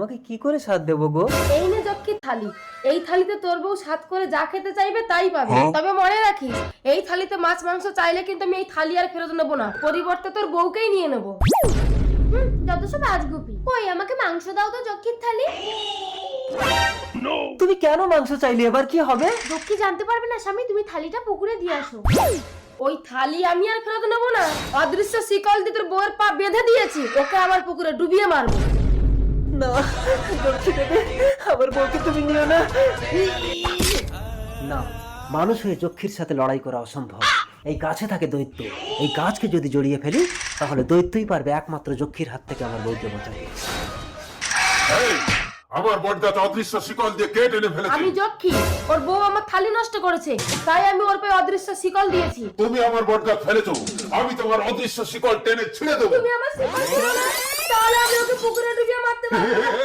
তোমাকে কি করে সাথ দেবো গো? এই নে যক্ষীর থালি, এই থালিতে তোর বউ সাত করে যা খেতে চাইবে তাই পাবে। তবে মনে রাখিস, এই থালিতে মাছ মাংস চাইলে কিন্তু আমি এই থালি আর ফেরত নেবো না, পরিবর্তে তোর বউকেই নিয়ে নেবো। যত সব আজগুবি। কই আমাকে মাংস দাও তো যক্ষীর থালি। তুমি কেন মাংস চাইলে? এবার কি হবে? যক্ষী জানতে পারবে না স্বামী, তুমি থালিটা পুকুরে দিয়ে আসো। ওই থালি আমি আর ফেরত নেবো না, অদৃশ্য শিকল দিয়ে তোর বউয়ের পা বেঁধে দিয়েছি, ওকে আমার পুকুরে ডুবিয়ে মারবো। না লক্ষ্মী দেবী, আমার বউকে তুমি নিও না। না, মানুষ হয়ে যক্ষীর সাথে লড়াই করা অসম্ভব। এই গাছে থাকে দৈত্য, এই গাছকে যদি জড়িয়ে ফেলি তাহলে দৈত্যই পারবে একমাত্র যক্ষীর হাত থেকে আমার বউকে বাঁচাতে। আমার বড়দাটা অদৃশ্য শিকল দিয়ে কে টেনে ফেলেছে? আমি যক্ষী, ওর বউ আমার থালি নষ্ট করেছে, তাই আমি ওর পায়ে অদৃশ্য শিকল দিয়েছি। তুমি আমার বড়দা ফেলেছো, আমি তোমার অদৃশ্য শিকল টেনে ছিঁড়ে দেবো। তুমি আমার শিকল ছিঁড়ো না, তাহলে আমি ওকে পুকুরে ডুবিয়ে মারতে পারবো।